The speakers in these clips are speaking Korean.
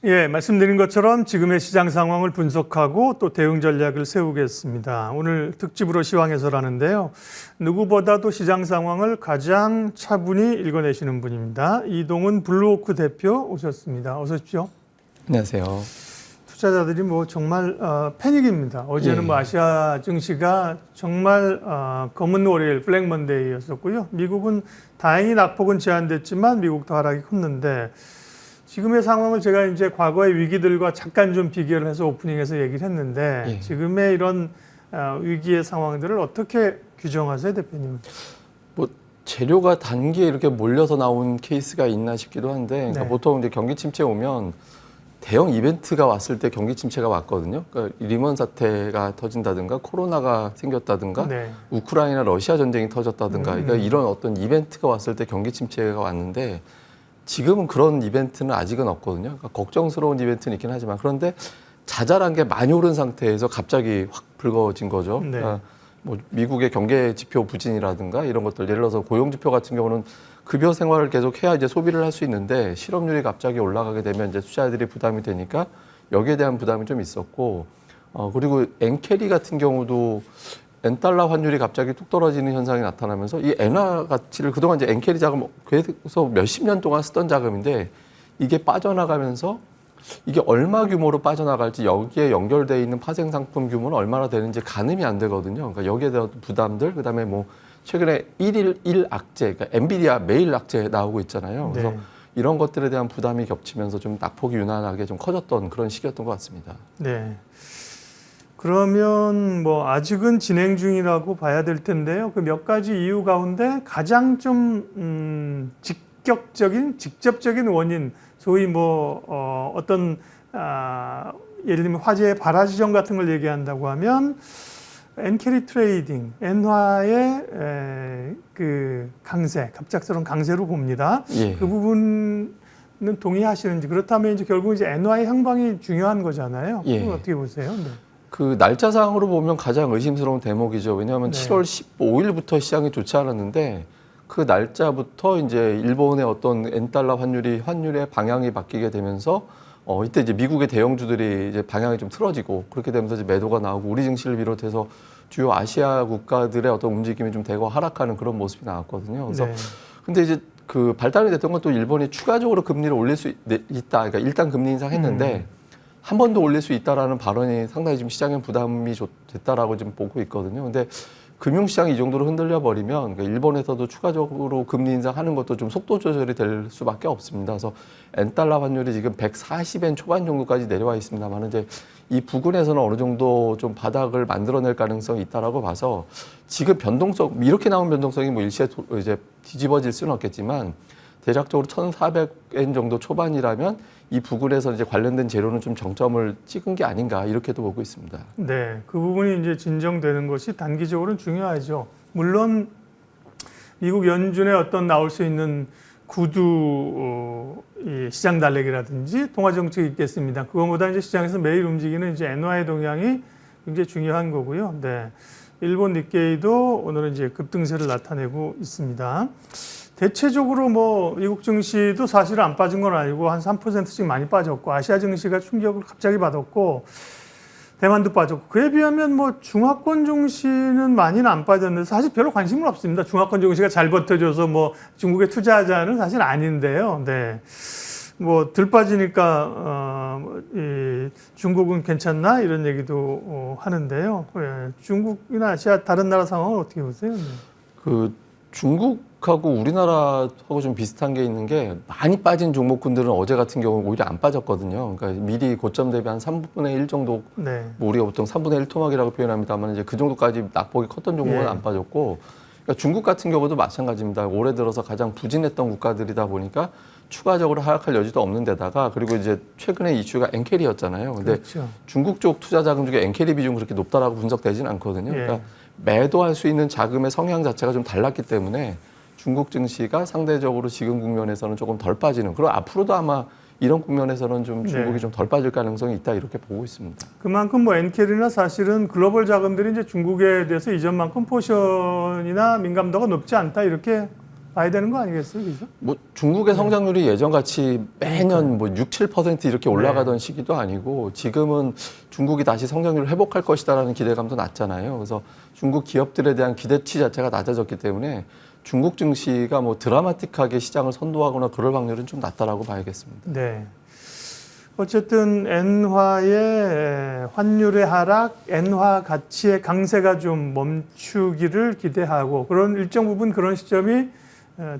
예, 말씀드린 것처럼 지금의 시장 상황을 분석하고 또 대응 전략을 세우겠습니다. 오늘 특집으로 시황해설하는데요. 누구보다도 시장 상황을 가장 차분히 읽어내시는 분입니다. 이동훈 블루오크 대표 오셨습니다. 어서 오십시오. 안녕하세요. 투자자들이 뭐 정말 패닉입니다. 어제는 뭐 아시아 증시가 정말 검은 월요일 블랙 먼데이였었고요. 미국은 다행히 낙폭은 제한됐지만 미국도 하락이 컸는데 지금의 상황을 제가 이제 과거의 위기들과 잠깐 좀 비교를 해서 오프닝에서 얘기를 했는데 지금의 이런 위기의 상황들을 어떻게 규정하세요, 대표님? 뭐 재료가 단기에 이렇게 몰려서 나온 케이스가 있나 싶기도 한데 그러니까 네. 보통 이제 경기 침체 오면 대형 이벤트가 왔을 때 경기 침체가 왔거든요. 그러니까 리먼 사태가 터진다든가 코로나가 생겼다든가 네. 우크라이나 러시아 전쟁이 터졌다든가 그러니까 이런 어떤 이벤트가 왔을 때 경기 침체가 왔는데 지금은 그런 이벤트는 아직은 없거든요. 그러니까 걱정스러운 이벤트는 있긴 하지만 그런데 자잘한 게 많이 오른 상태에서 갑자기 확 불거진 거죠. 네. 그러니까 뭐 미국의 경제 지표 부진이라든가 이런 것들 예를 들어서 고용 지표 같은 경우는 급여 생활을 계속 해야 이제 소비를 할 수 있는데 실업률이 갑자기 올라가게 되면 이제 투자자들이 부담이 되니까 여기에 대한 부담이 좀 있었고 그리고 엔캐리 같은 경우도 엔달러 환율이 갑자기 뚝 떨어지는 현상이 나타나면서 이 엔화 가치를 그동안 이제 엔캐리 자금 계속 몇십 년 동안 쓰던 자금인데 이게 빠져나가면서 이게 얼마 규모로 빠져나갈지 여기에 연결되어 있는 파생 상품 규모는 얼마나 되는지 가늠이 안 되거든요. 그러니까 여기에 대한 부담들 그다음에 뭐 최근에 일일 악재, 그러니까 엔비디아 매일 악재 나오고 있잖아요. 그래서 네. 이런 것들에 대한 부담이 겹치면서 좀 낙폭이 유난하게 좀 커졌던 그런 시기였던 것 같습니다. 네. 그러면 뭐 아직은 진행 중이라고 봐야 될 텐데요. 그 몇 가지 이유 가운데 가장 좀 직접적인 원인, 소위 뭐 어떤 예를 들면 화재의 발화지점 같은 걸 얘기한다고 하면 엔캐리 트레이딩, 엔화의 그 강세, 갑작스러운 강세로 봅니다. 예. 그 부분은 동의하시는지 그렇다면 이제 결국 이제 엔화의 향방이 중요한 거잖아요. 예. 그건 어떻게 보세요? 네. 그 날짜상으로 보면 가장 의심스러운 대목이죠. 왜냐하면 네. 7월 15일부터 시장이 좋지 않았는데 그 날짜부터 이제 일본의 어떤 엔달러 환율의 방향이 바뀌게 되면서 이때 이제 미국의 대형주들이 이제 방향이 좀 틀어지고 그렇게 되면서 이제 매도가 나오고 우리 증시를 비롯해서 주요 아시아 국가들의 어떤 움직임이 좀 대거 하락하는 그런 모습이 나왔거든요. 그래서 네. 근데 이제 그 발단이 됐던 건 또 일본이 추가적으로 금리를 올릴 수 있다. 그러니까 일단 금리 인상했는데 한 번 더 올릴 수 있다라는 발언이 상당히 지금 시장에 부담이 됐다라고 지금 보고 있거든요. 근데 금융시장이 이 정도로 흔들려 버리면 그러니까 일본에서도 추가적으로 금리 인상하는 것도 좀 속도 조절이 될 수밖에 없습니다. 그래서 엔달러 환율이 지금 140엔 초반 정도까지 내려와 있습니다만 이제 이 부근에서는 어느 정도 좀 바닥을 만들어낼 가능성이 있다라고 봐서 지금 변동성 이렇게 나온 변동성이 뭐 일시에 이제 뒤집어질 수는 없겠지만 대략적으로 1,400엔 정도 초반이라면 이 부근에서 이제 관련된 재료는 좀 정점을 찍은 게 아닌가 이렇게도 보고 있습니다. 네, 그 부분이 이제 진정되는 것이 단기적으로는 중요하죠. 물론 미국 연준의 어떤 나올 수 있는 구두 이 시장 달래기라든지 통화 정책이 있겠습니다. 그거보다 이제 시장에서 매일 움직이는 이제 엔화의 동향이 굉장히 중요한 거고요. 네, 일본 니케이도 오늘은 이제 급등세를 나타내고 있습니다. 대체적으로 뭐 미국 증시도 사실 안 빠진 건 아니고 한 3%씩 많이 빠졌고 아시아 증시가 충격을 갑자기 받았고 대만도 빠졌고 그에 비하면 뭐 중화권 증시는 많이는 안 빠졌는데 사실 별로 관심은 없습니다. 중화권 증시가 잘 버텨줘서 뭐 중국에 투자하자는 사실 아닌데요. 네. 뭐 들 빠지니까 이 중국은 괜찮나 이런 얘기도 하는데요. 예. 중국이나 아시아 다른 나라 상황은 어떻게 보세요? 네. 그 중국하고 우리나라하고 좀 비슷한 게 있는 게 많이 빠진 종목군들은 어제 같은 경우는 오히려 안 빠졌거든요. 그러니까 미리 고점 대비 한 3분의 1 정도, 네. 뭐 우리가 보통 3분의 1 토막이라고 표현합니다만 이제 그 정도까지 낙폭이 컸던 종목은 예. 안 빠졌고, 그러니까 중국 같은 경우도 마찬가지입니다. 올해 들어서 가장 부진했던 국가들이다 보니까 추가적으로 하락할 여지도 없는 데다가 그리고 이제 최근에 이슈가 엔캐리였잖아요. 근데 그렇죠. 중국 쪽 투자 자금 중에 엔캐리 비중 그렇게 높다라고 분석되지는 않거든요. 예. 그러니까 매도할 수 있는 자금의 성향 자체가 좀 달랐기 때문에 중국 증시가 상대적으로 지금 국면에서는 조금 덜 빠지는 그리고 앞으로도 아마 이런 국면에서는 좀 중국이 네. 좀 덜 빠질 가능성이 있다 이렇게 보고 있습니다. 그만큼 뭐 엔캐리나 사실은 글로벌 자금들이 이제 중국에 대해서 이전만큼 포션이나 민감도가 높지 않다 이렇게 봐야 되는 거 아니겠어요, 그죠? 뭐 중국의 성장률이 예전같이 매년 뭐 6, 7% 이렇게 올라가던 네. 시기도 아니고 지금은 중국이 다시 성장률을 회복할 것이다라는 기대감도 낮잖아요. 그래서 중국 기업들에 대한 기대치 자체가 낮아졌기 때문에 중국 증시가 뭐 드라마틱하게 시장을 선도하거나 그럴 확률은 좀 낮다라고 봐야겠습니다. 네. 어쨌든 엔화의 환율의 하락, 엔화 가치의 강세가 좀 멈추기를 기대하고 그런 일정 부분 그런 시점이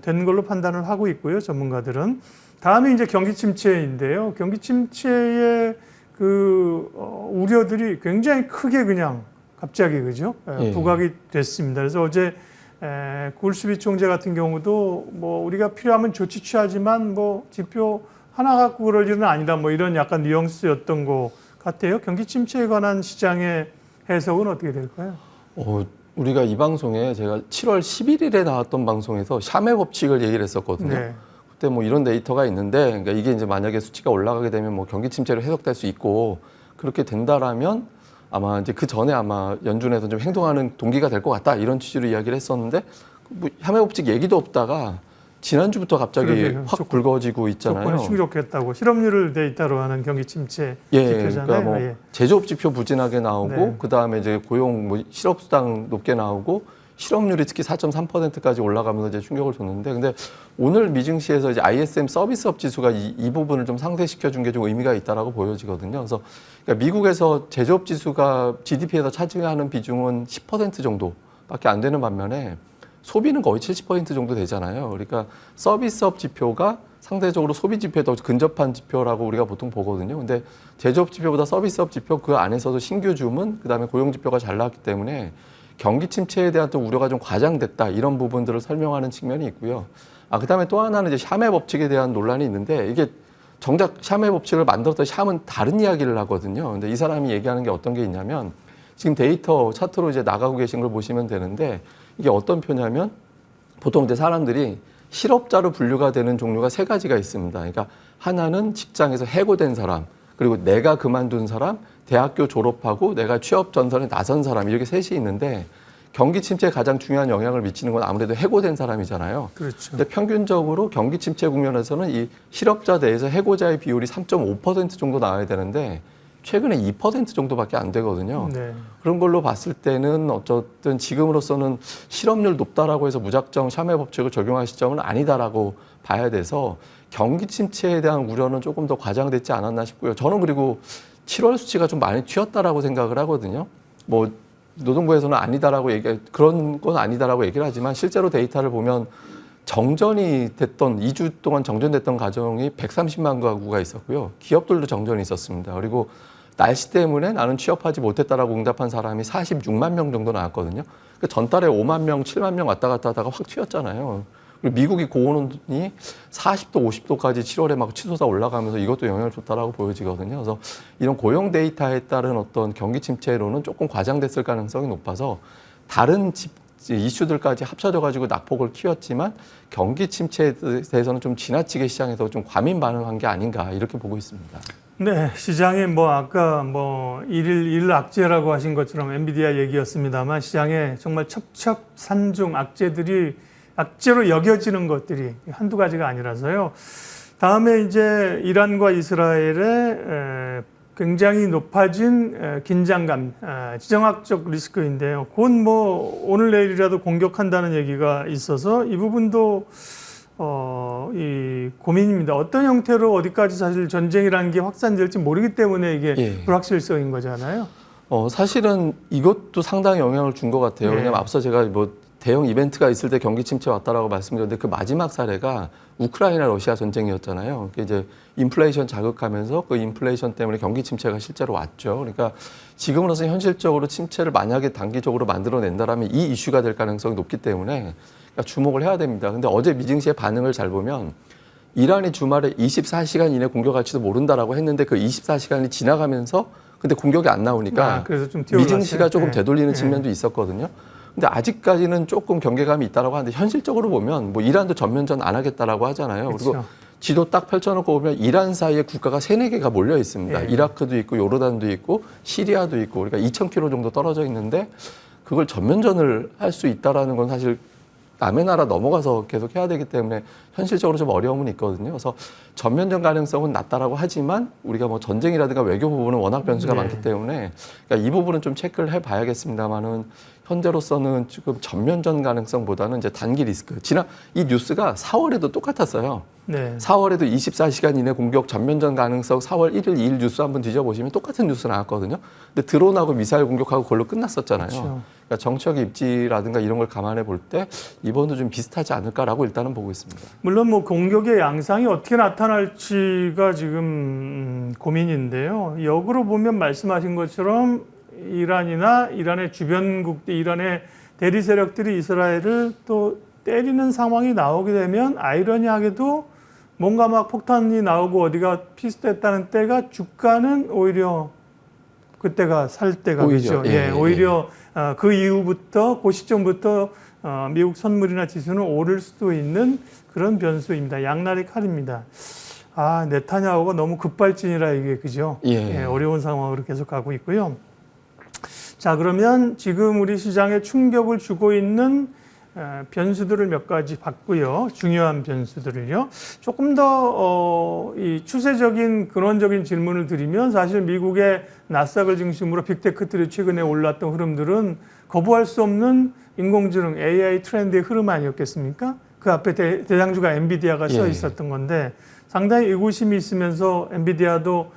된 걸로 판단을 하고 있고요. 전문가들은. 다음에 이제 경기 침체인데요. 경기 침체의 그 우려들이 굉장히 크게 그냥 갑자기 그죠? 예. 부각이 됐습니다. 그래서 어제 굴스비 총재 같은 경우도 뭐 우리가 필요하면 조치 취하지만 뭐 지표 하나 갖고 그럴 일은 아니다. 뭐 이런 약간 뉘앙스였던 것 같아요. 경기 침체에 관한 시장의 해석은 어떻게 될까요? 우리가 이 방송에 제가 7월 11일에 나왔던 방송에서 샤메 법칙을 얘기를 했었거든요. 네. 그때 뭐 이런 데이터가 있는데, 그러니까 이게 이제 만약에 수치가 올라가게 되면 뭐 경기 침체로 해석될 수 있고 그렇게 된다라면 아마 이제 그 전에 아마 연준에서 좀 행동하는 동기가 될 것 같다 이런 취지로 이야기를 했었는데 뭐 샤메 법칙 얘기도 없다가 지난주부터 갑자기 그러게요. 확 불거지고 있잖아요. 조건이 충족했다고 실업률을 데이터로 하는 경기 침체 예, 지표잖아요. 그러니까 뭐 예. 제조업 지표 부진하게 나오고 네. 그 다음에 이제 고용 뭐 실업수당 높게 나오고 실업률이 특히 4.3%까지 올라가면서 이제 충격을 줬는데, 근데 오늘 미증시에서 이제 ISM 서비스업 지수가 이 부분을 좀 상쇄시켜 준 게 좀 의미가 있다라고 보여지거든요. 그래서 그러니까 미국에서 제조업 지수가 GDP에서 차지하는 비중은 10% 정도밖에 안 되는 반면에 소비는 거의 70% 정도 되잖아요. 그러니까 서비스업 지표가 상대적으로 소비 지표에 더 근접한 지표라고 우리가 보통 보거든요. 근데 제조업 지표보다 서비스업 지표 그 안에서도 신규 주문, 그다음에 고용 지표가 잘 나왔기 때문에 경기 침체에 대한 또 우려가 좀 과장됐다 이런 부분들을 설명하는 측면이 있고요. 그다음에 또 하나는 이제 샴의 법칙에 대한 논란이 있는데, 이게 정작 샴의 법칙을 만들었던 샴은 다른 이야기를 하거든요. 근데 이 사람이 얘기하는 게 어떤 게 있냐면, 지금 데이터 차트로 이제 나가고 계신 걸 보시면 되는데, 이게 어떤 표냐면 보통 이제 사람들이 실업자로 분류가 되는 종류가 세 가지가 있습니다. 그러니까 하나는 직장에서 해고된 사람, 그리고 내가 그만둔 사람, 대학교 졸업하고 내가 취업 전선에 나선 사람, 이렇게 셋이 있는데 경기 침체에 가장 중요한 영향을 미치는 건 아무래도 해고된 사람이잖아요. 그렇죠. 근데 평균적으로 경기 침체 국면에서는 이 실업자 대해서 해고자의 비율이 3.5% 정도 나와야 되는데 최근에 2% 정도밖에 안 되거든요. 네. 그런 걸로 봤을 때는 어쨌든 지금으로서는 실업률 높다라고 해서 무작정 샴의 법칙을 적용할 시점은 아니다라고 봐야 돼서 경기 침체에 대한 우려는 조금 더 과장됐지 않았나 싶고요. 저는 그리고 7월 수치가 좀 많이 튀었다라고 생각을 하거든요. 뭐 노동부에서는 아니다라고 그런 건 아니다라고 얘기를 하지만 실제로 데이터를 보면 정전이 됐던 2주 동안 정전됐던 가정이 130만 가구가 있었고요. 기업들도 정전이 있었습니다. 그리고 날씨 때문에 나는 취업하지 못했다라고 응답한 사람이 46만 명 정도 나왔거든요. 그러니까 전달에 5만 명, 7만 명 왔다 갔다 하다가 확 튀었잖아요. 그리고 미국이 고온이 40도, 50도까지 7월에 막 치솟아 올라가면서 이것도 영향을 줬다라고 보여지거든요. 그래서 이런 고용 데이터에 따른 어떤 경기 침체로는 조금 과장됐을 가능성이 높아서 다른 이슈들까지 합쳐져가지고 낙폭을 키웠지만 경기 침체에 대해서는 좀 지나치게 시장에서 좀 과민 반응한 게 아닌가 이렇게 보고 있습니다. 네, 시장에 뭐 아까 뭐 일일 악재라고 하신 것처럼 엔비디아 얘기였습니다만 시장에 정말 첩첩산중 악재로 여겨지는 것들이 한두 가지가 아니라서요. 다음에 이제 이란과 이스라엘의 굉장히 높아진 긴장감, 지정학적 리스크인데요. 곧 뭐 오늘 내일이라도 공격한다는 얘기가 있어서 이 부분도 이 고민입니다. 어떤 형태로 어디까지 사실 전쟁이라는 게 확산될지 모르기 때문에 이게 예. 불확실성인 거잖아요. 사실은 이것도 상당히 영향을 준 것 같아요. 네. 왜냐면 앞서 제가 뭐 대형 이벤트가 있을 때 경기 침체 왔다라고 말씀드렸는데 그 마지막 사례가 우크라이나 러시아 전쟁이었잖아요. 그게 이제 인플레이션 자극하면서 그 인플레이션 때문에 경기 침체가 실제로 왔죠. 그러니까 지금으로서 현실적으로 침체를 만약에 단기적으로 만들어낸다라면 이 이슈가 될 가능성이 높기 때문에 그러니까 주목을 해야 됩니다. 근데 어제 미증시의 반응을 잘 보면 이란이 주말에 24시간 이내 공격할지도 모른다라고 했는데 그 24시간이 지나가면서 근데 공격이 안 나오니까 그래서 좀 미증시가 조금 되돌리는 네. 측면도 있었거든요. 근데 아직까지는 조금 경계감이 있다라고 하는데 현실적으로 보면 뭐 이란도 전면전 안 하겠다라고 하잖아요. 그렇죠. 그리고 지도 딱 펼쳐놓고 보면 이란 사이에 국가가 3-4개가 몰려 있습니다. 예. 이라크도 있고 요르단도 있고 시리아도 있고 그러니까 2,000km 정도 떨어져 있는데 그걸 전면전을 할 수 있다라는 건 사실 남의 나라 넘어가서 계속 해야 되기 때문에 현실적으로 좀 어려움은 있거든요. 그래서 전면전 가능성은 낮다라고 하지만 우리가 뭐 전쟁이라든가 외교 부분은 워낙 변수가 네. 많기 때문에 그러니까 이 부분은 좀 체크를 해봐야겠습니다만은 현재로서는 지금 전면전 가능성보다는 이제 단기 리스크. 이 뉴스가 4월에도 똑같았어요. 네. 4월에도 24시간 이내 공격 전면전 가능성 4월 1일, 2일 뉴스 한번 뒤져보시면 똑같은 뉴스 나왔거든요. 근데 드론하고 미사일 공격하고 그걸로 끝났었잖아요. 그렇죠. 그러니까 정치적 입지라든가 이런 걸 감안해 볼 때 이번도 좀 비슷하지 않을까라고 일단은 보고 있습니다. 물론 뭐 공격의 양상이 어떻게 나타날지가 지금 고민인데요. 역으로 보면 말씀하신 것처럼 이란이나 이란의 주변국들, 이란의 대리 세력들이 이스라엘을 또 때리는 상황이 나오게 되면 아이러니하게도 뭔가 막 폭탄이 나오고 어디가 피스됐다는 때가 주가는 오히려 그때가 살 때가 오히려, 그죠. 예, 오히려 그 이후부터 그 시점부터 미국 선물이나 지수는 오를 수도 있는 그런 변수입니다. 양날의 칼입니다. 아, 네타냐후가 너무 급발진이라 이게 그죠. 예. 예, 어려운 상황으로 계속 가고 있고요. 자, 그러면 지금 우리 시장에 충격을 주고 있는 변수들을 몇 가지 봤고요. 중요한 변수들을요. 조금 더 이 추세적인 근원적인 질문을 드리면 사실 미국의 나스닥을 중심으로 빅테크들이 최근에 올랐던 흐름들은 거부할 수 없는 인공지능 AI 트렌드의 흐름 아니었겠습니까? 그 앞에 대장주가 엔비디아가 서 있었던 건데 상당히 의구심이 있으면서 엔비디아도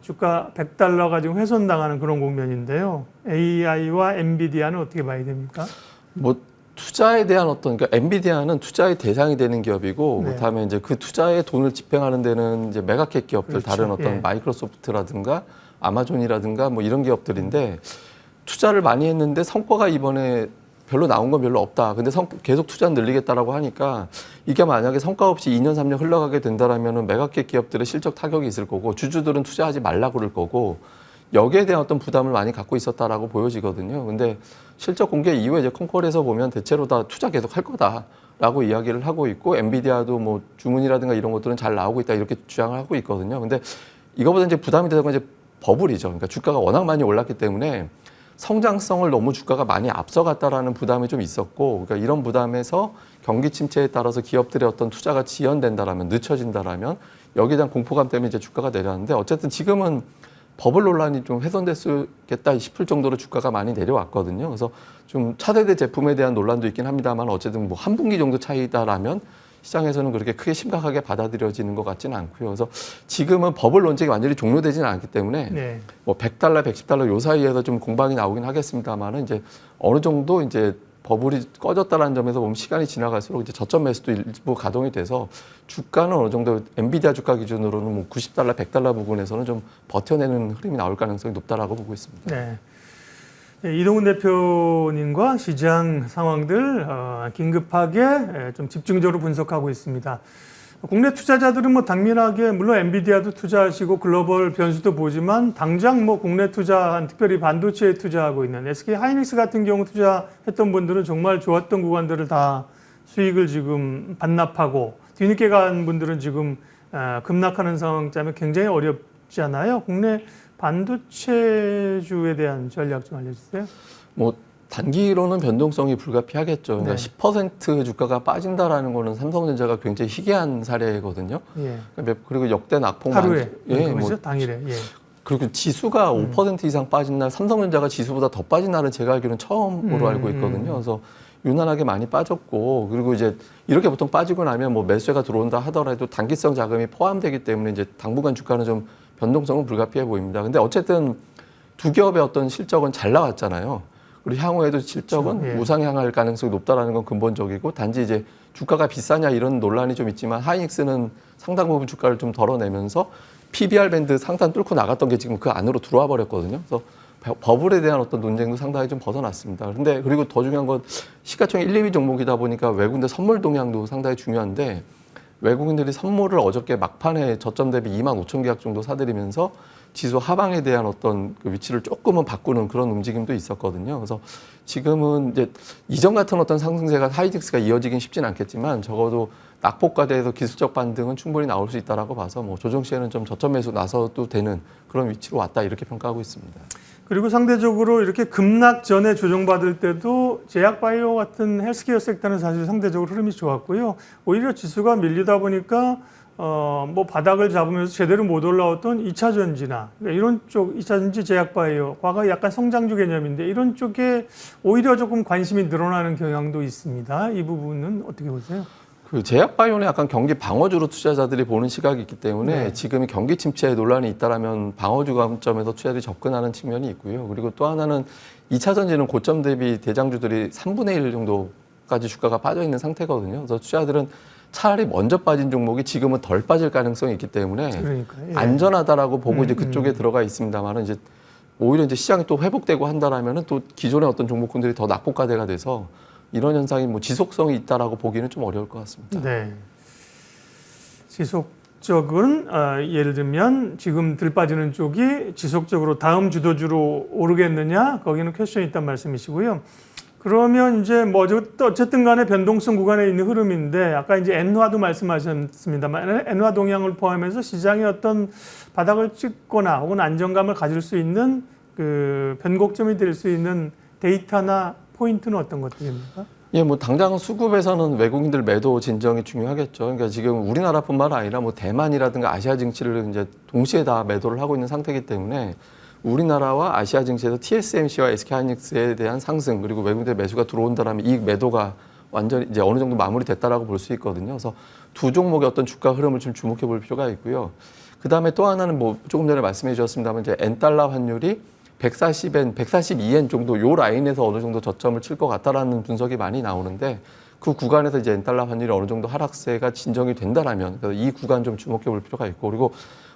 주가 $100 가지고 훼손당하는 그런 국면인데요. AI와 엔비디아는 어떻게 봐야 됩니까? 뭐 투자에 대한 그러니까 엔비디아는 투자의 대상이 되는 기업이고, 네. 그다음에 이제 그 투자에 돈을 집행하는 데는 이제 메가캡 기업들, 그렇죠. 다른 어떤 마이크로소프트라든가 아마존이라든가 뭐 이런 기업들인데 투자를 많이 했는데 성과가 이번에 별로 나온 건 별로 없다. 근데 계속 투자 늘리겠다라고 하니까 이게 만약에 성과 없이 2년, 3년 흘러가게 된다라면은 메가캡 기업들의 실적 타격이 있을 거고 주주들은 투자하지 말라 그럴 거고 여기에 대한 어떤 부담을 많이 갖고 있었다라고 보여지거든요. 근데 실적 공개 이후에 이제 콩콜에서 보면 대체로 다 투자 계속 할 거다라고 이야기를 하고 있고 엔비디아도 뭐 주문이라든가 이런 것들은 잘 나오고 있다 이렇게 주장을 하고 있거든요. 근데 이거보다 이제 부담이 되는 건 이제 버블이죠. 그러니까 주가가 워낙 많이 올랐기 때문에 성장성을 너무 주가가 많이 앞서갔다라는 부담이 좀 있었고, 그러니까 이런 부담에서 경기 침체에 따라서 기업들의 어떤 투자가 지연된다라면, 늦춰진다라면 여기에 대한 공포감 때문에 이제 주가가 내렸는데 어쨌든 지금은 버블 논란이 좀 훼손됐겠다 싶을 정도로 주가가 많이 내려왔거든요. 그래서 좀 차세대 제품에 대한 논란도 있긴 합니다만 어쨌든 뭐 한 분기 정도 차이다라면 시장에서는 그렇게 크게 심각하게 받아들여지는 것 같지는 않고요. 그래서 지금은 버블 논쟁이 완전히 종료되지는 않기 때문에 네. 뭐 $100, $110 요 사이에서 좀 공방이 나오긴 하겠습니다만은 이제 어느 정도 이제 버블이 꺼졌다라는 점에서 보면 시간이 지나갈수록 이제 저점 매수도 일부 가동이 돼서 주가는 어느 정도 엔비디아 주가 기준으로는 뭐 $90, $100 부분에서는 좀 버텨내는 흐름이 나올 가능성이 높다라고 보고 있습니다. 네. 이동훈 대표님과 시장 상황들 긴급하게 좀 집중적으로 분석하고 있습니다. 국내 투자자들은 뭐 당면하게 물론 엔비디아도 투자하시고 글로벌 변수도 보지만 당장 뭐 국내 투자한 특별히 반도체에 투자하고 있는 SK 하이닉스 같은 경우 투자했던 분들은 정말 좋았던 구간들을 다 수익을 지금 반납하고 뒤늦게 간 분들은 지금 급락하는 상황 때문에 굉장히 어렵잖아요. 국내 반도체주에 대한 전략 좀 알려주세요. 뭐 단기로는 변동성이 불가피하겠죠. 그러니까 네. 10% 주가가 빠진다라는 거는 삼성전자가 굉장히 희귀한 사례거든요. 예. 그리고 역대 낙폭 하루에 예, 그거죠? 뭐 당일에. 예. 그리고 지수가 5% 이상 빠진 날 삼성전자가 지수보다 더 빠진 날은 제가 알기로는 처음으로 알고 있거든요. 그래서 유난하게 많이 빠졌고 그리고 이제 이렇게 보통 빠지고 나면 뭐 매수가 들어온다 하더라도 단기성 자금이 포함되기 때문에 이제 당분간 주가는 좀 변동성은 불가피해 보입니다. 근데 어쨌든 두 기업의 어떤 실적은 잘 나왔잖아요. 그리고 향후에도 실적은 그렇죠. 예. 우상향할 가능성이 높다라는 건 근본적이고 단지 이제 주가가 비싸냐 이런 논란이 좀 있지만 하이닉스는 상당 부분 주가를 좀 덜어내면서 PBR 밴드 상단 뚫고 나갔던 게 지금 그 안으로 들어와 버렸거든요. 그래서 버블에 대한 어떤 논쟁도 상당히 좀 벗어났습니다. 그런데 그리고 더 중요한 건 시가총액 1, 2위 종목이다 보니까 외국인들 선물 동향도 상당히 중요한데 외국인들이 선물을 어저께 막판에 저점 대비 25,000계약 정도 사들이면서 지수 하방에 대한 어떤 그 위치를 조금은 바꾸는 그런 움직임도 있었거든요. 그래서 지금은 이제 이전 같은 어떤 상승세가 하이닉스가 이어지긴 쉽진 않겠지만 적어도 낙폭과대에서 기술적 반등은 충분히 나올 수 있다라고 봐서 뭐 조정 시에는 좀 저점 매수 나서도 되는 그런 위치로 왔다 이렇게 평가하고 있습니다. 그리고 상대적으로 이렇게 급락 전에 조정받을 때도 제약바이오 같은 헬스케어 섹터는 사실 상대적으로 흐름이 좋았고요. 오히려 지수가 밀리다 보니까 뭐 바닥을 잡으면서 제대로 못 올라왔던 2차 전지나 이런 쪽 2차 전지 제약바이오 과거 약간 성장주 개념인데 이런 쪽에 오히려 조금 관심이 늘어나는 경향도 있습니다. 이 부분은 어떻게 보세요? 그 제약바이오는 약간 경기 방어주로 투자자들이 보는 시각이 있기 때문에 네. 지금이 경기 침체에 논란이 있다라면 방어주 관점에서 투자들이 접근하는 측면이 있고요. 그리고 또 하나는 2차 전지는 고점 대비 대장주들이 3분의 1 정도까지 주가가 빠져 있는 상태거든요. 그래서 투자들은 차라리 먼저 빠진 종목이 지금은 덜 빠질 가능성이 있기 때문에 그러니까요. 예. 안전하다라고 보고 이제 그쪽에 들어가 있습니다만은 이제 오히려 이제 시장이 또 회복되고 한다라면은 또 기존의 어떤 종목군들이 더 낙폭과대가 돼서 이런 현상이 뭐 지속성이 있다라고 보기는 좀 어려울 것 같습니다. 네. 지속적은 예를 들면 지금 들 빠지는 쪽이 지속적으로 다음 주도주로 오르겠느냐 거기는 퀘스천이 있단 말씀이시고요. 그러면 이제 뭐 어쨌든 간에 변동성 구간에 있는 흐름인데 아까 이제 엔화도 말씀하셨습니다만 엔화 동향을 포함해서 시장의 어떤 바닥을 찍거나 혹은 안정감을 가질 수 있는 그 변곡점이 될 수 있는 데이터나 포인트는 어떤 것들입니까? 예, 뭐 당장 수급에서는 외국인들 매도 진정이 중요하겠죠. 그러니까 지금 우리나라뿐만 아니라 뭐 대만이라든가 아시아 증시를 이제 동시에 다 매도를 하고 있는 상태이기 때문에 우리나라와 아시아 증시에서 TSMC와 SK하이닉스에 대한 상승 그리고 외국인들 매수가 들어온다라면 이 매도가 완전히 이제 어느 정도 마무리됐다라고 볼 수 있거든요. 그래서 두 종목의 어떤 주가 흐름을 좀 주목해 볼 필요가 있고요. 그 다음에 또 하나는 뭐 조금 전에 말씀해 주셨습니다만 이제 엔달러 환율이 140엔, 142엔 정도 요 라인에서 어느 정도 저점을 칠 것 같다라는 분석이 많이 나오는데 그 구간에서 이제 엔달러 환율이 어느 정도 하락세가 진정이 된다라면 이 구간 좀 주목해 볼 필요가 있고 그리고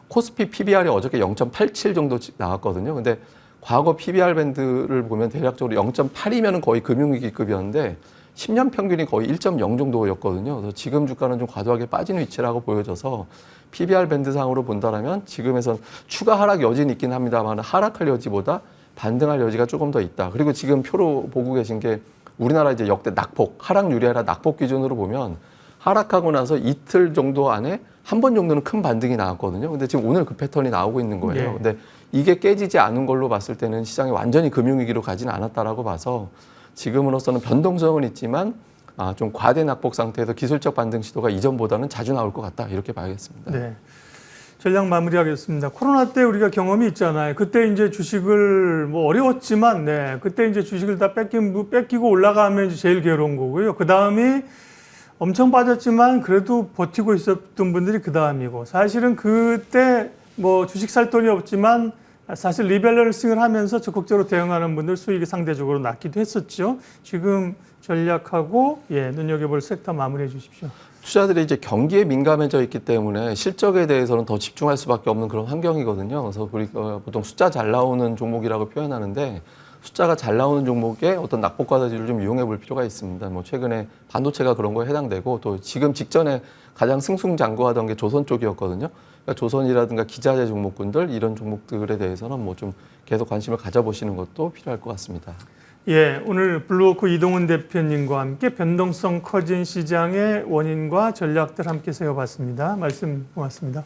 코스피 PBR이 어저께 0.87 정도 나왔거든요. 근데 과거 PBR 밴드를 보면 대략적으로 0.8이면 거의 금융위기급이었는데 10년 평균이 거의 1.0 정도였거든요. 그래서 지금 주가는 좀 과도하게 빠진 위치라고 보여져서 PBR 밴드상으로 본다라면 지금에선 추가 하락 여지는 있긴 합니다만 하락할 여지보다 반등할 여지가 조금 더 있다. 그리고 지금 표로 보고 계신 게 우리나라 이제 역대 낙폭, 하락률이 아니라 낙폭 기준으로 보면 하락하고 나서 이틀 정도 안에 한 번 정도는 큰 반등이 나왔거든요. 근데 지금 오늘 그 패턴이 나오고 있는 거예요. 네. 근데 이게 깨지지 않은 걸로 봤을 때는 시장이 완전히 금융위기로 가지는 않았다라고 봐서 지금으로서는 변동성은 있지만 좀 과대 낙폭 상태에서 기술적 반등 시도가 이전보다는 자주 나올 것 같다. 이렇게 봐야겠습니다. 네. 전략 마무리하겠습니다. 코로나 때 우리가 경험이 있잖아요. 그때 이제 주식을 뭐 어려웠지만, 네. 그때 이제 주식을 다 뺏기고 올라가면 이제 제일 괴로운 거고요. 그 다음이 엄청 빠졌지만 그래도 버티고 있었던 분들이 그 다음이고 사실은 그때 뭐 주식 살 돈이 없지만 사실 리밸런싱을 하면서 적극적으로 대응하는 분들 수익이 상대적으로 낮기도 했었죠. 지금 전략하고 눈여겨볼 섹터 마무리해 주십시오. 투자들이 이제 경기에 민감해져 있기 때문에 실적에 대해서는 더 집중할 수밖에 없는 그런 환경이거든요. 그래서 우리가 보통 숫자 잘 나오는 종목이라고 표현하는데 숫자가 잘 나오는 종목의 어떤 낙폭과다지를 좀 이용해 볼 필요가 있습니다. 뭐 최근에 반도체가 그런 거에 해당되고 또 지금 직전에 가장 승승장구하던 게 조선 쪽이었거든요. 그러니까 조선이라든가 기자재 종목군들 이런 종목들에 대해서는 뭐 좀 계속 관심을 가져보시는 것도 필요할 것 같습니다. 예, 오늘 블루워크 이동훈 대표님과 함께 변동성 커진 시장의 원인과 전략들 함께 세워봤습니다. 말씀 고맙습니다.